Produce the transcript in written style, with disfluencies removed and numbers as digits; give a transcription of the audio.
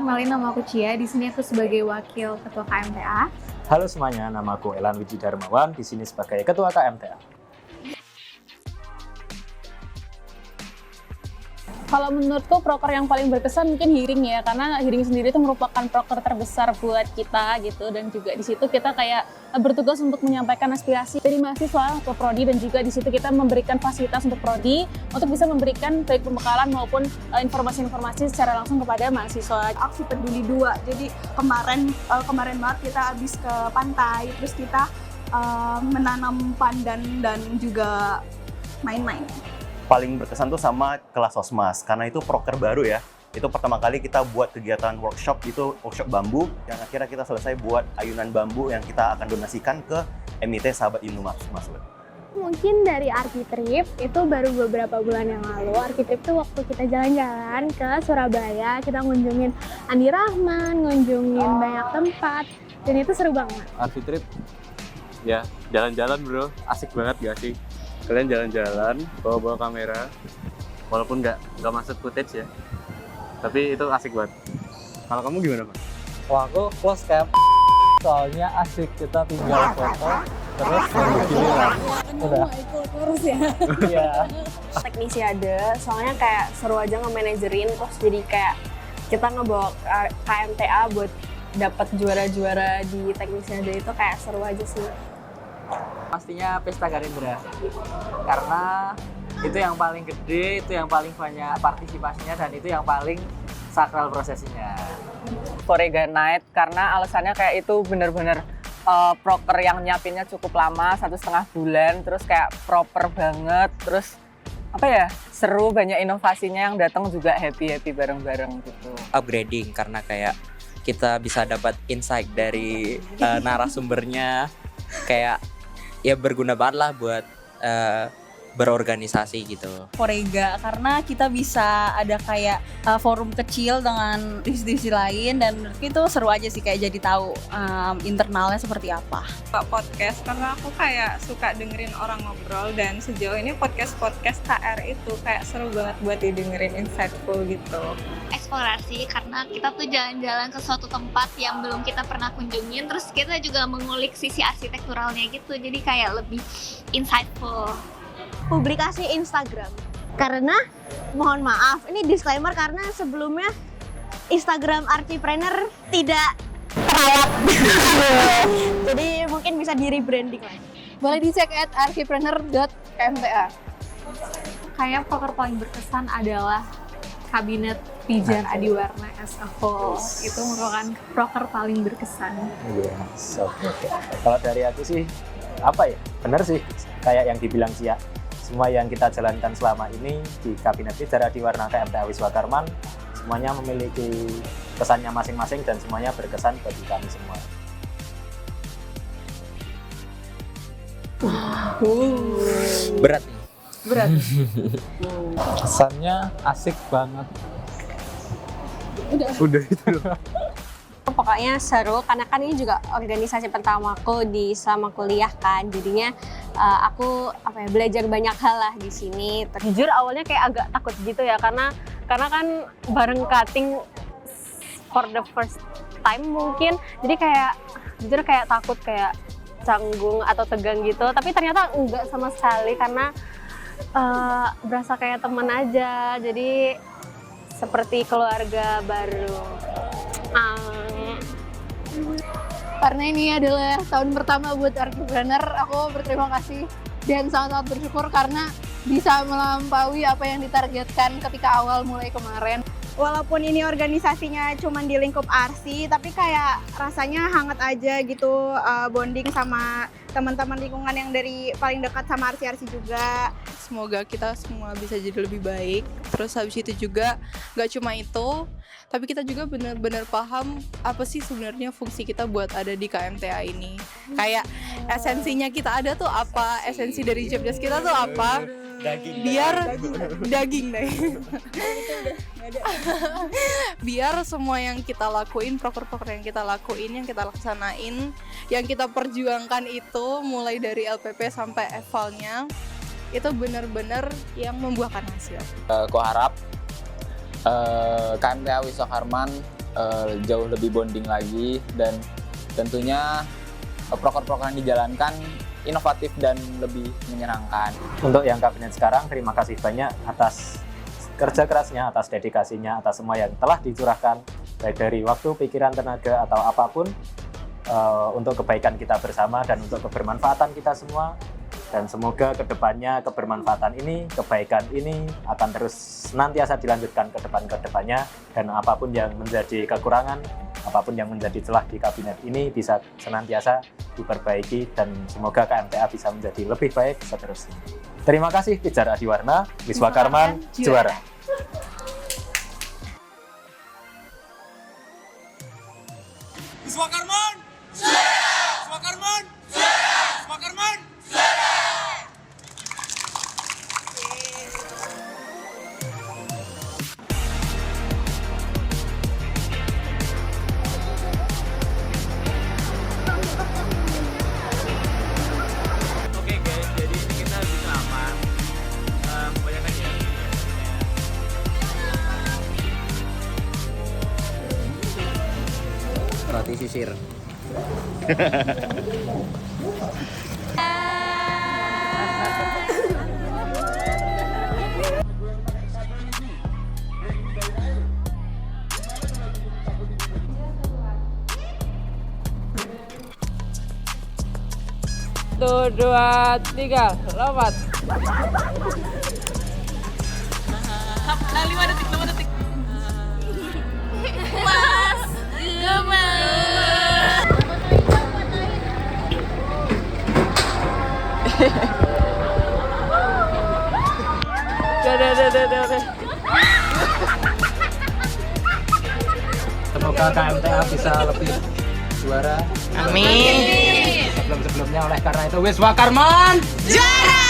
kenalin nama aku Cia. Di sini aku sebagai wakil ketua KMTA. Halo semuanya, nama aku Elan Wiji Darmawan, di sini sebagai ketua KMTA. Kalau menurutku proker yang paling berkesan mungkin hearing ya, karena hearing sendiri itu merupakan proker terbesar buat kita gitu, dan juga di situ kita kayak bertugas untuk menyampaikan aspirasi dari mahasiswa ke prodi, dan juga di situ kita memberikan fasilitas untuk prodi untuk bisa memberikan baik pembekalan maupun informasi-informasi secara langsung kepada mahasiswa. Aksi peduli 2. Jadi kemarin banget kita habis ke pantai, terus kita menanam pandan dan juga main-main. Paling berkesan tuh sama kelas Sosmas, karena itu proker baru ya. Itu pertama kali kita buat kegiatan workshop, itu workshop bambu, yang akhirnya kita selesai buat ayunan bambu yang kita akan donasikan ke MIT Sahabat Indo Masud. Mungkin dari Arkitrip itu baru beberapa bulan yang lalu. Arkitrip itu waktu kita jalan-jalan ke Surabaya, kita ngunjungin Andi Rahman, ngunjungin banyak tempat, dan itu seru banget. Arkitrip, ya jalan-jalan bro, asik banget gak sih? Kalian jalan-jalan, bawa-bawa kamera, walaupun nggak masuk footage ya, tapi itu asik banget. Kalau kamu gimana, Pak? Wah, aku close cap, soalnya asik, kita tinggal foto, terus nunggu giliran. Udah. Terus ya. Iya. Teknisiade, soalnya kayak seru aja nge-manajerin, terus jadi kayak kita ngebawa KMTA buat dapat juara-juara di Teknisiade itu kayak seru aja sih. Pastinya Pesta Garindra, karena itu yang paling gede, itu yang paling banyak partisipasinya, dan itu yang paling sakral prosesinya. Forega Night, karena alasannya kayak itu bener-bener proker yang nyiapinnya cukup lama, 1,5 bulan, terus kayak proper banget, terus apa ya, seru, banyak inovasinya, yang datang juga happy bareng-bareng gitu. Upgrading, karena kayak kita bisa dapat insight dari narasumbernya, kayak ya berguna banget lah buat berorganisasi gitu. Forega, karena kita bisa ada kayak forum kecil dengan divisi-divisi lain, dan menurutku itu seru aja sih, kayak jadi tahu internalnya seperti apa. Podcast, karena aku kayak suka dengerin orang ngobrol, dan sejauh ini podcast KR itu kayak seru banget buat didengerin, insightful gitu. Eksplorasi, karena kita tuh jalan-jalan ke suatu tempat yang belum kita pernah kunjungin, terus kita juga mengulik sisi arsitekturalnya gitu, jadi kayak lebih insightful. Publikasi Instagram, karena mohon maaf, ini disclaimer karena sebelumnya Instagram Archipreneur tidak terawat. Jadi mungkin bisa di rebranding lagi. Boleh dicek @archipreneur.kmta. Kayak proker paling berkesan adalah Kabinet Pijar Adiwarna as a whole. Itu merupakan proker paling berkesan. Yes, okay. Kalau dari aku sih, apa ya, bener sih, kayak yang dibilang Cia. Semua yang kita jalankan selama ini di Kabinet Pijar Adiwarna KMTA Wiswa Karman, semuanya memiliki kesannya masing-masing dan semuanya berkesan bagi kami semua. Berat nih. Berat. Kesannya asik banget. Udah itu loh. Pokoknya seru, karena kan ini juga organisasi pertamaku di selama kuliah kan, jadinya aku belajar banyak hal lah di sini. Jujur awalnya kayak agak takut gitu ya, karena kan bareng cutting for the first time mungkin, jadi kayak jujur kayak takut, kayak canggung atau tegang gitu, tapi ternyata enggak sama sekali, karena berasa kayak teman aja, jadi seperti keluarga baru. Karena ini adalah tahun pertama buat Archipreneur, aku berterima kasih dan sangat-sangat bersyukur karena bisa melampaui apa yang ditargetkan ketika awal mulai kemarin. Walaupun ini organisasinya cuma di lingkup ARSI, tapi kayak rasanya hangat aja gitu, bonding sama teman-teman lingkungan yang dari paling dekat sama ARSI juga. Semoga kita semua bisa jadi lebih baik. Terus habis itu juga nggak cuma itu, tapi kita juga benar-benar paham apa sih sebenarnya fungsi kita buat ada di KMTA ini. Kayak esensinya kita ada tuh apa, esensi dari Jobdesk kita tuh apa. Biar semua yang kita lakuin, proker-proker yang kita lakuin, yang kita laksanain, yang kita perjuangkan itu mulai dari LPP sampai evalnya itu benar-benar yang membuahkan hasil. Aku harap KMTA Wiswa Karman jauh lebih bonding lagi, dan tentunya proker-proker yang dijalankan inovatif dan lebih menyenangkan. Untuk yang kabinet sekarang, terima kasih banyak atas kerja kerasnya, atas dedikasinya, atas semua yang telah dicurahkan, baik dari waktu, pikiran, tenaga, atau apapun, untuk kebaikan kita bersama dan untuk kebermanfaatan kita semua. Dan semoga kedepannya kebermanfaatan ini, kebaikan ini akan terus senantiasa dilanjutkan ke depannya, dan apapun yang menjadi kekurangan, apapun yang menjadi celah di kabinet ini bisa senantiasa diperbaiki, dan semoga KMTA bisa menjadi lebih baik seterusnya. Terima kasih Pijar Adiwarna, Wiswa Karman, juara. Wiswa Karman, juara! Wiswa Karman, juara! Wiswa Karman, juara! Oke guys, jadi ini kita habis rapat. Kebanyakan ya. Roti sisir. Satu, dua, tiga, lompat. 5 detik, 5 detik. Mas, gemes. Udah. Semoga KMTA bisa lebih juara. Amin. Sebelum-sebelumnya, oleh karena itu Wiswa Karman, Juara!